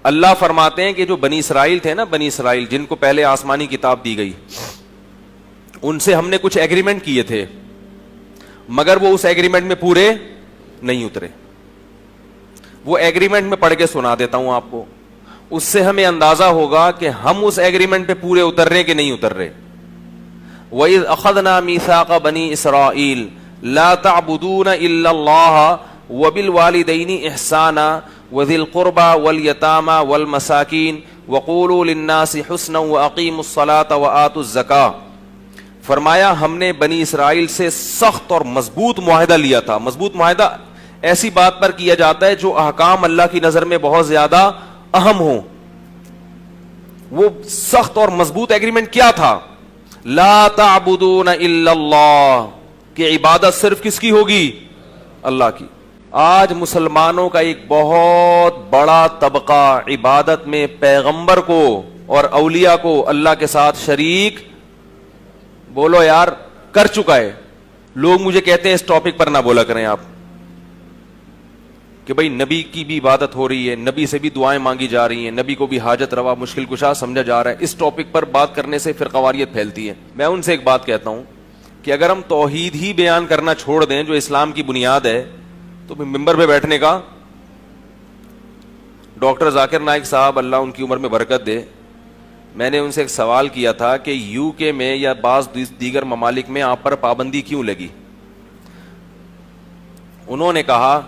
اللہ فرماتے ہیں کہ جو بنی اسرائیل تھے نا، بنی اسرائیل جن کو پہلے آسمانی کتاب دی گئی، ان سے ہم نے کچھ ایگریمنٹ کیے تھے، مگر وہ اس ایگریمنٹ میں پورے نہیں اترے. وہ ایگریمنٹ میں پڑھ کے سنا دیتا ہوں آپ کو، اس سے ہمیں اندازہ ہوگا کہ ہم اس ایگریمنٹ پہ پورے اتر رہے کہ نہیں اتر رہے. وَإِذْ أَخَذْنَا مِيثَاقَ بَنِي إِسْرَائِيلَ لَا تَعْبُدُونَ إِلَّا اللَّهَ وَبِالْوَالِدَيْنِ إِحْسَانًا وَذِي الْقُرْبَى وَالْيَتَامَى وَالْمَسَاكِينِ وَقُولُوا لِلنَّاسِ حُسْنًا وَأَقِيمُوا الصَّلَاةَ وَآتُوا الزَّكَاةَ. فرمایا ہم نے بنی اسرائیل سے سخت اور مضبوط معاہدہ لیا تھا. مضبوط معاہدہ ایسی بات پر کیا جاتا ہے جو احکام اللہ کی نظر میں بہت زیادہ اہم ہوں. وہ سخت اور مضبوط ایگریمنٹ کیا تھا؟ لا تعبدون الا اللہ، کہ عبادت صرف کس کی ہوگی؟ اللہ کی. آج مسلمانوں کا ایک بہت بڑا طبقہ عبادت میں پیغمبر کو اور اولیاء کو اللہ کے ساتھ شریک، بولو یار، کر چکا ہے. لوگ مجھے کہتے ہیں اس ٹاپک پر نہ بولا کریں آپ، کہ بھئی نبی کی بھی عبادت ہو رہی ہے، نبی سے بھی دعائیں مانگی جا رہی ہیں، نبی کو بھی حاجت روا مشکل کشا سمجھا جا رہا ہے. اس ٹاپک پر بات کرنے سے فرقواریت پھیلتی ہے. میں ان سے ایک بات کہتا ہوں کہ اگر ہم توحید ہی بیان کرنا چھوڑ دیں جو اسلام کی بنیاد ہے، تو ممبر پہ بیٹھنے کا. ڈاکٹر ذاکر نائک صاحب اللہ ان کی عمر میں برکت دے، میں نے ان سے ایک سوال کیا تھا کہ یو کے میں یا بعض دیگر ممالک میں آپ پر پابندی کیوں لگی؟ انہوں نے کہا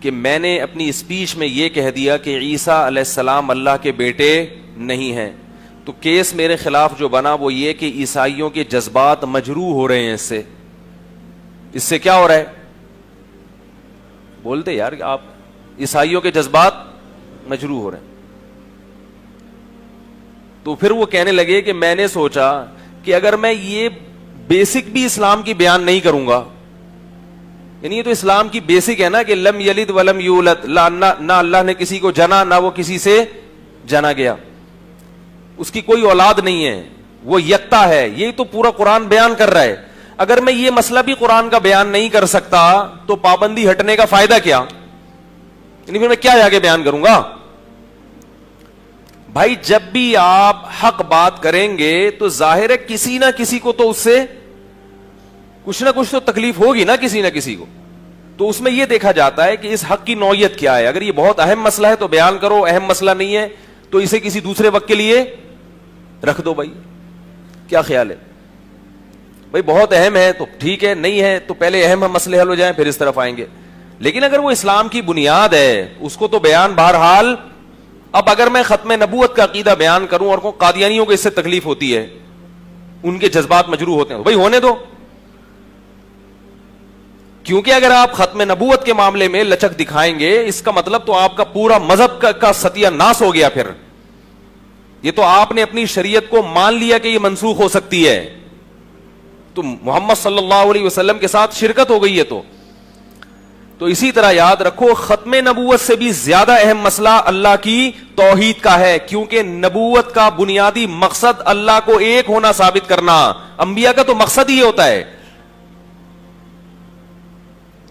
کہ میں نے اپنی اسپیچ میں یہ کہہ دیا کہ عیسیٰ علیہ السلام اللہ کے بیٹے نہیں ہیں، تو کیس میرے خلاف جو بنا وہ یہ کہ عیسائیوں کے جذبات مجروح ہو رہے ہیں. اس سے کیا ہو رہا ہے؟ بولتے یار آپ، عیسائیوں کے جذبات مجروح ہو رہے ہیں. تو پھر وہ کہنے لگے کہ میں نے سوچا کہ اگر میں یہ بیسک بھی اسلام کی بیان نہیں کروں گا، یعنی یہ تو اسلام کی بیسک ہے نا کہ لم یلد ولم یولد، نہ اللہ نے کسی کو جنا نہ وہ کسی سے جنا گیا، اس کی کوئی اولاد نہیں ہے، وہ یکتا ہے. یہ تو پورا قرآن بیان کر رہا ہے. اگر میں یہ مسئلہ بھی قرآن کا بیان نہیں کر سکتا تو پابندی ہٹنے کا فائدہ کیا؟ یعنی پھر میں کیا جا کے بیان کروں گا؟ بھائی جب بھی آپ حق بات کریں گے تو ظاہر ہے کسی نہ کسی کو تو اس سے کچھ نہ کچھ تو تکلیف ہوگی نا، کسی نہ کسی کو. تو اس میں یہ دیکھا جاتا ہے کہ اس حق کی نوعیت کیا ہے. اگر یہ بہت اہم مسئلہ ہے تو بیان کرو، اہم مسئلہ نہیں ہے تو اسے کسی دوسرے وقت کے لیے رکھ دو. بھائی کیا خیال ہے؟ بھائی بہت اہم ہے تو ٹھیک ہے، نہیں ہے تو پہلے اہم مسئلے حل ہو جائیں پھر اس طرف آئیں گے. لیکن اگر وہ اسلام کی بنیاد ہے اس کو تو بیان بہرحال. اب اگر میں ختم نبوت کا عقیدہ بیان کروں اور قادیانیوں کو اس سے تکلیف ہوتی ہے، ان کے جذبات مجروح ہوتے ہیں، بھائی ہونے دو. کیونکہ اگر آپ ختم نبوت کے معاملے میں لچک دکھائیں گے اس کا مطلب تو آپ کا پورا مذہب کا ستیہ ناس ہو گیا. پھر یہ تو آپ نے اپنی شریعت کو مان لیا کہ یہ منسوخ ہو سکتی ہے، تو محمد صلی اللہ علیہ وسلم کے ساتھ شرکت ہو گئی ہے. تو اسی طرح یاد رکھو ختم نبوت سے بھی زیادہ اہم مسئلہ اللہ کی توحید کا ہے، کیونکہ نبوت کا بنیادی مقصد اللہ کو ایک ہونا ثابت کرنا. انبیاء کا تو مقصد ہی ہوتا ہے.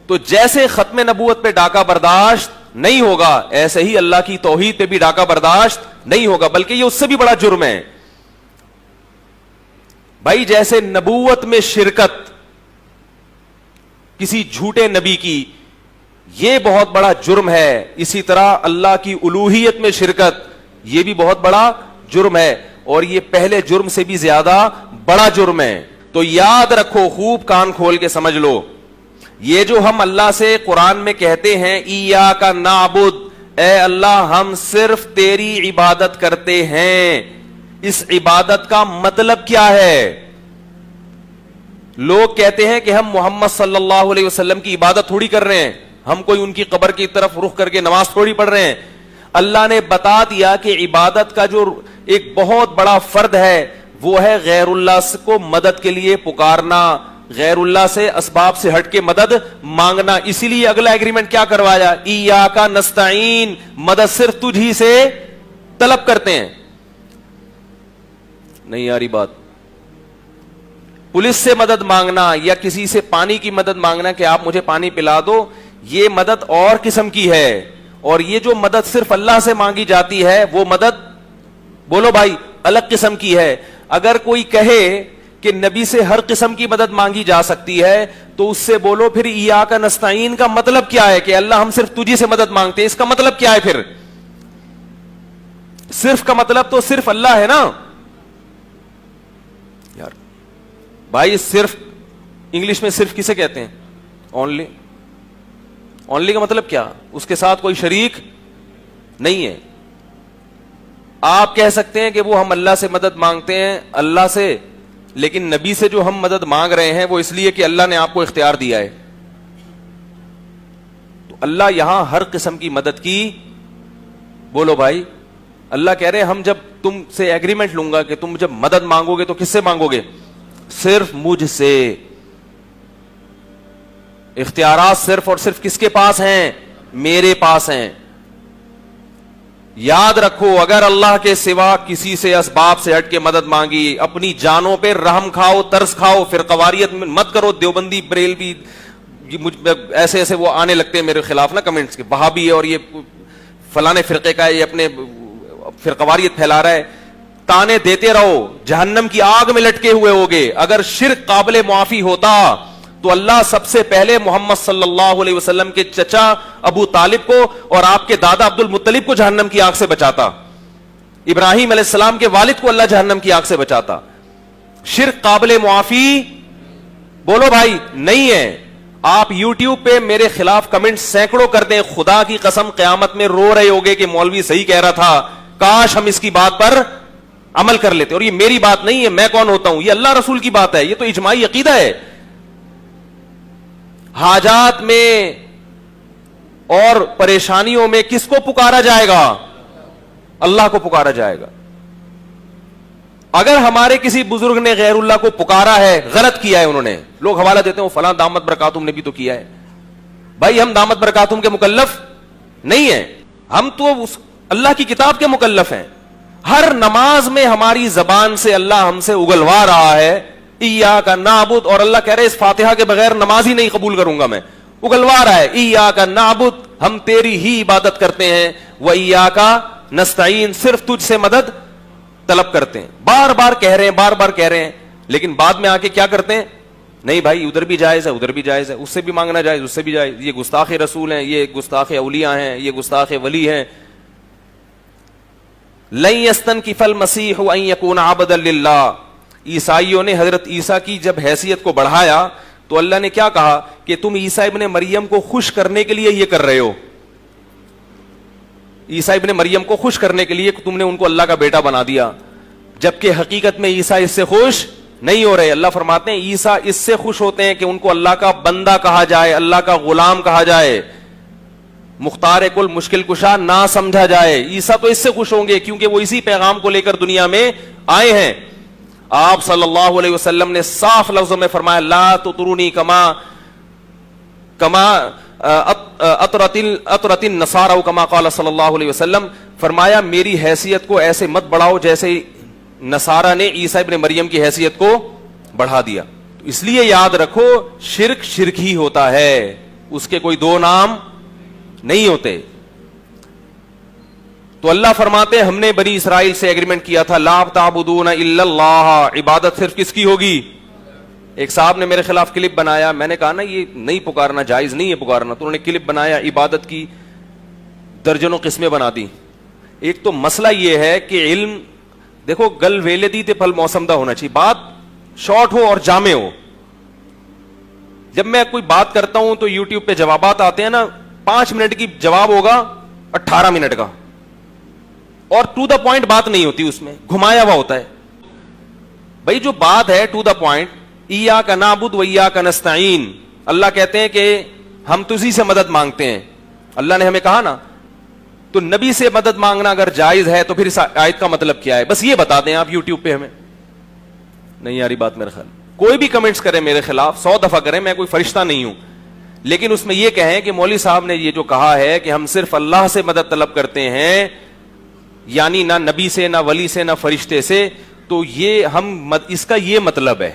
تو جیسے ختم نبوت پہ ڈاکہ برداشت نہیں ہوگا، ایسے ہی اللہ کی توحید پہ بھی ڈاکہ برداشت نہیں ہوگا، بلکہ یہ اس سے بھی بڑا جرم ہے. بھائی جیسے نبوت میں شرکت کسی جھوٹے نبی کی یہ بہت بڑا جرم ہے، اسی طرح اللہ کی الوہیت میں شرکت یہ بھی بہت بڑا جرم ہے، اور یہ پہلے جرم سے بھی زیادہ بڑا جرم ہے. تو یاد رکھو، خوب کان کھول کے سمجھ لو، یہ جو ہم اللہ سے قرآن میں کہتے ہیں ایاک نعبد، اے اللہ ہم صرف تیری عبادت کرتے ہیں، اس عبادت کا مطلب کیا ہے؟ لوگ کہتے ہیں کہ ہم محمد صلی اللہ علیہ وسلم کی عبادت تھوڑی کر رہے ہیں، ہم کوئی ان کی قبر کی طرف رخ کر کے نماز تھوڑی پڑھ رہے ہیں. اللہ نے بتا دیا کہ عبادت کا جو ایک بہت بڑا فرد ہے وہ ہے غیر اللہ کو مدد کے لیے پکارنا، غیر اللہ سے اسباب سے ہٹ کے مدد مانگنا. اسی لیے اگلا ایگریمنٹ کیا کروایا؟ ایاک نستعین، مدد صرف تجھ ہی سے طلب کرتے ہیں. نہیں یاری بات. پولیس سے مدد مانگنا یا کسی سے پانی کی مدد مانگنا کہ آپ مجھے پانی پلا دو، یہ مدد اور قسم کی ہے، اور یہ جو مدد صرف اللہ سے مانگی جاتی ہے وہ مدد بولو بھائی الگ قسم کی ہے. اگر کوئی کہے کہ نبی سے ہر قسم کی مدد مانگی جا سکتی ہے تو اس سے بولو پھر ایاک نستعین کا مطلب کیا ہے کہ اللہ ہم صرف تجھی سے مدد مانگتے ہیں, اس کا مطلب کیا ہے؟ پھر صرف کا مطلب تو صرف اللہ ہے نا یار بھائی. صرف انگلش میں صرف کسے کہتے ہیں؟ اونلی. اونلی کا مطلب کیا؟ اس کے ساتھ کوئی شریک نہیں ہے. آپ کہہ سکتے ہیں کہ وہ ہم اللہ سے مدد مانگتے ہیں اللہ سے, لیکن نبی سے جو ہم مدد مانگ رہے ہیں وہ اس لیے کہ اللہ نے آپ کو اختیار دیا ہے. تو اللہ یہاں ہر قسم کی مدد کی بولو بھائی. اللہ کہہ رہے ہیں ہم جب تم سے ایگریمنٹ لوں گا کہ تم جب مدد مانگو گے تو کس سے مانگو گے؟ صرف مجھ سے. اختیارات صرف اور صرف کس کے پاس ہیں؟ میرے پاس ہیں. یاد رکھو اگر اللہ کے سوا کسی سے اسباب سے ہٹ کے مدد مانگی, اپنی جانوں پہ رحم کھاؤ, ترس کھاؤ, فرقواریت مت کرو. دیوبندی بریلوی ایسے ایسے وہ آنے لگتے ہیں میرے خلاف نا کمنٹس کے, وہابی ہے اور یہ فلانے فرقے کا ہے, یہ اپنے فرقواریت پھیلا رہا ہے. تانے دیتے رہو, جہنم کی آگ میں لٹکے ہوئے ہوگے. اگر شرک قابل معافی ہوتا تو اللہ سب سے پہلے محمد صلی اللہ علیہ وسلم کے چچا ابو طالب کو اور آپ کے دادا عبد المطلب کو جہنم کی آگ سے بچاتا. ابراہیم علیہ السلام کے والد کو اللہ جہنم کی آگ سے بچاتا. شرک قابل معافی بولو بھائی نہیں ہے. آپ یوٹیوب پہ میرے خلاف کمنٹ سینکڑوں کر دیں, خدا کی قسم قیامت میں رو رہے ہوگے کہ مولوی صحیح کہہ رہا تھا, کاش ہم اس کی بات پر عمل کر لیتے. اور یہ میری بات نہیں ہے, میں کون ہوتا ہوں, یہ اللہ رسول کی بات ہے, یہ تو اجماعی عقیدہ ہے. حاجات میں اور پریشانیوں میں کس کو پکارا جائے گا؟ اللہ کو پکارا جائے گا. اگر ہمارے کسی بزرگ نے غیر اللہ کو پکارا ہے, غلط کیا ہے انہوں نے, لوگ حوالہ دیتے ہیں وہ فلاں دامت برکاتہم نے بھی تو کیا ہے. بھائی ہم دامت برکاتہم کے مکلف نہیں ہیں, ہم تو اللہ کی کتاب کے مکلف ہیں. ہر نماز میں ہماری زبان سے اللہ ہم سے اگلوا رہا ہے ایاک نعبد, اور اللہ کہہ رہے اس فاتحہ کے بغیر نماز ہی نہیں قبول کروں گا میں. اگلوا رہا ہے ایاک نعبد, ہم تیری ہی عبادت کرتے ہیں, و ایاک نستعین, صرف تجھ سے مدد طلب کرتے ہیں. بار بار کہہ رہے ہیں, بار بار کہہ رہے ہیں, لیکن بعد میں آ کے کیا کرتے ہیں؟ نہیں بھائی ادھر بھی جائز ہے, ادھر بھی جائز ہے, اس سے بھی مانگنا جائز, اس سے بھی جائز. یہ گستاخ رسول ہیں, یہ گستاخ اولیاء ہیں, یہ گستاخ ولی ہیں. لن یستنکف المسیح ان یکون عبدا للہ. عیسائیوں نے حضرت عیسیٰ کی جب حیثیت کو بڑھایا تو اللہ نے کیا کہا کہ تم عیسیٰ ابن مریم کو خوش کرنے کے لیے یہ کر رہے ہو. عیسیٰ ابن مریم کو خوش کرنے کے لیے تم نے ان کو اللہ کا بیٹا بنا دیا, جبکہ حقیقت میں عیسیٰ اس سے خوش نہیں ہو رہے. اللہ فرماتے ہیں عیسیٰ اس سے خوش ہوتے ہیں کہ ان کو اللہ کا بندہ کہا جائے, اللہ کا غلام کہا جائے, مختار کل مشکل کشا نہ سمجھا جائے. عیسیٰ تو اس سے خوش ہوں گے کیونکہ وہ اسی پیغام کو لے کر دنیا میں آئے ہیں. آپ صلی اللہ علیہ وسلم نے صاف لفظوں میں فرمایا لا تطرونی کما اطرت النصارى کما قال صلی اللہ علیہ وسلم, فرمایا میری حیثیت کو ایسے مت بڑھاؤ جیسے نصارہ نے عیسیٰ ابن مریم کی حیثیت کو بڑھا دیا. اس لیے یاد رکھو شرک شرک ہی ہوتا ہے, اس کے کوئی دو نام نہیں ہوتے. تو اللہ فرماتے ہیں ہم نے بنی اسرائیل سے ایگریمنٹ کیا تھا لا تعبدون الا اللہ, عبادت صرف کس کی ہوگی؟ ایک صاحب نے میرے خلاف کلپ بنایا, میں نے کہا نا یہ نہیں پکارنا, جائز نہیں ہے پکارنا, تو انہوں نے کلپ بنایا, عبادت کی درجنوں قسمیں بنا دی. ایک تو مسئلہ یہ ہے کہ علم دیکھو گل ویلے دی تے پھل موسم دا ہونا چاہیے, بات شارٹ ہو اور جامع ہو. جب میں کوئی بات کرتا ہوں تو یوٹیوب پہ جوابات آتے ہیں نا, 5 منٹ کی جواب ہوگا 18 منٹ کا, اور ٹو دا پوائنٹ بات نہیں ہوتی, اس میں گھمایا ہوا ہوتا ہے. بھائی جو بات ہے ٹو دا پوائنٹ, ایاک نعبد و ایاک نستعین, اللہ کہتے ہیں کہ ہم تجھی سے مدد مانگتے ہیں. اللہ نے ہمیں کہا نا, تو نبی سے مدد مانگنا اگر جائز ہے تو پھر اس آیت کا مطلب کیا ہے؟ بس یہ بتا دیں آپ یوٹیوب پہ. ہمیں نہیں آ رہی بات میرے خیال. کوئی بھی کمنٹس کرے میرے خلاف 100 دفعہ کریں, میں کوئی فرشتہ نہیں ہوں, لیکن اس میں یہ کہیں کہ مولوی صاحب نے یہ جو کہا ہے کہ ہم صرف اللہ سے مدد طلب کرتے ہیں, یعنی نہ نبی سے, نہ ولی سے, نہ فرشتے سے, تو یہ ہم اس کا یہ مطلب ہے,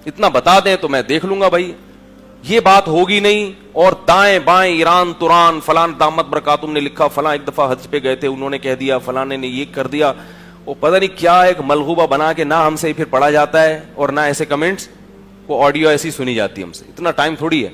اتنا بتا دیں تو میں دیکھ لوں گا. بھائی یہ بات ہوگی نہیں. اور دائیں بائیں ایران توران فلان دامت برکاتم نے لکھا, فلاں ایک دفعہ حج پہ گئے تھے, انہوں نے کہہ دیا, فلانے نے یہ کر دیا, وہ پتہ نہیں کیا ایک ملغوبہ بنا کے نہ ہم سے پھر پڑھا جاتا ہے اور نہ ایسے کمنٹس, وہ آڈیو ایسی سنی جاتی ہے ہم سے. اتنا ٹائم تھوڑی ہے.